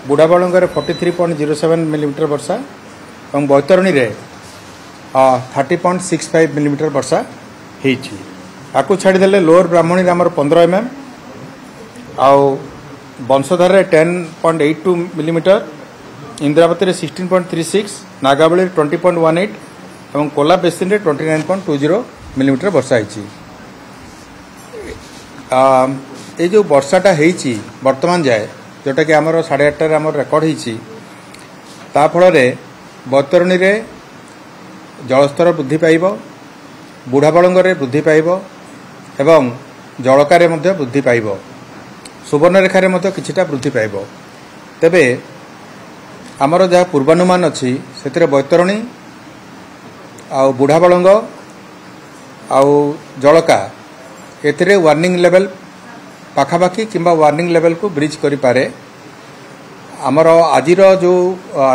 बुढ़ाबलंगर 43.07 millimetre वर्षा और बैतरणी रे 30.65 millimetre वर्षा होती। आपको छाड़देले लोअर ब्राह्मणी आमर 15 mm आउ बंशधार 10.82 मिलीमीटर, इंद्रावती 16.36, नागावली 20.18 और कोला बेसिन 29.20 मिलीमीटर वर्षा होती। ये जो वर्षाटा होती वर्तमान जाए जोटा कि आमर 8:30 आम रेकर्ड होता फल बैतरणी रे जलस्तर वृद्धि पाइब, बुढ़ाबलंगर वृद्धि पाइब एवं जलकार वृद्धि पाइब, सुवर्णरेखार किछिटा वृद्धि पाइब। तेबे आमर जहाँ पूर्वानुमान अच्छी से बैतरणी आउ बुढ़ाबलंग आउ जलका एथिरे वार्निंग लेवल पाखापाखि किंबा वार्निंग लेवल को ब्रिज करि पारे। आमर आजिर जो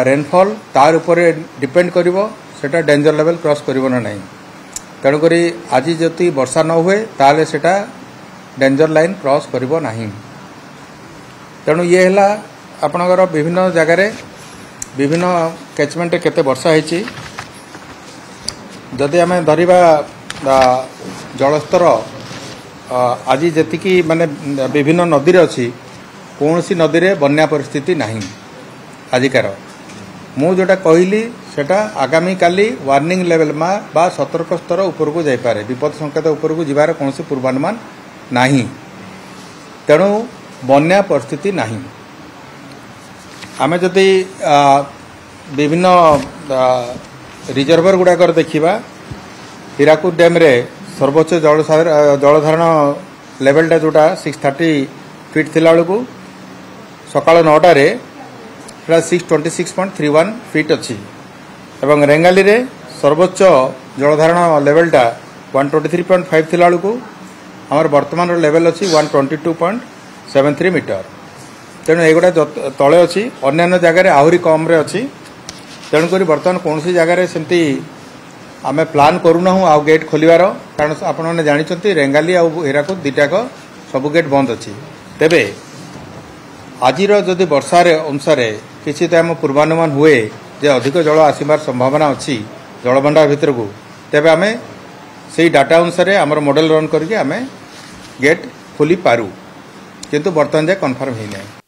रेनफॉल तार उपरे डिपेंड करिवो सेटा डेंजर लेवल क्रॉस करिवो ना नहीं। तेणुक आज जदि वर्षा न हुए ताले सेटा डेंजर लाइन क्रॉस करिवो नाही। तेणु ये है आपणकर विभिन्न जगार विभिन्न कैचमेंट केते वर्षा होती। जदि आम धरिबा जलस्तर आज जी माने विभिन्न नदी अच्छी कौन सी नदी रे बन्या परिस्थिति नहीं आजिकार। मु जोटा कहली सेटा आगामी काली वार्निंग लेवल में बा सतर्क स्तर ऊपर को जाइपारे, विपद संकेत ऊपर को जीवार कौन सी पूर्वानुमान नहीं। तेणु बन्या परिस्थिति नहीं। आमे जदि विभिन्न रिजर्वर गुड़ाक देखा हीराकुद डैम रे सर्वोच्च जलधारण लेवलटा जोटा 630 फीट थिला बेलू सकाल 9टारे 626.31 फीट अच्छी एवं रेंगाली रे सर्वोच्च जलधारण लेवलटा 123.5 थिला बेलू आमर वर्तमान लेवल अच्छी 122.73 मीटर। तेणु एगुड़ा तले अच्छी अन्य जगार आहरी कम रे अच्छी। तेणुक बर्तमान कौन सी जगार सेमती आमे प्लान करूना आउ गेट खोलिवार, कारण आपने जानते रेंगाली आउ हीराकुद दुटाक सबु गेट बंद अच्छी। तेबे आजिर जदि वर्षार अनुसार किसी तो आम पूर्वानुमान हुए जे अधिक जल आसबार संभावना अच्छी जलभंडार भितर को, तेबे आमे से डाटा अनुसार आमर मॉडल रन करके आमे गेट खोली पारू, किंतु बर्तमान जाए कन्फर्म ही नहीं।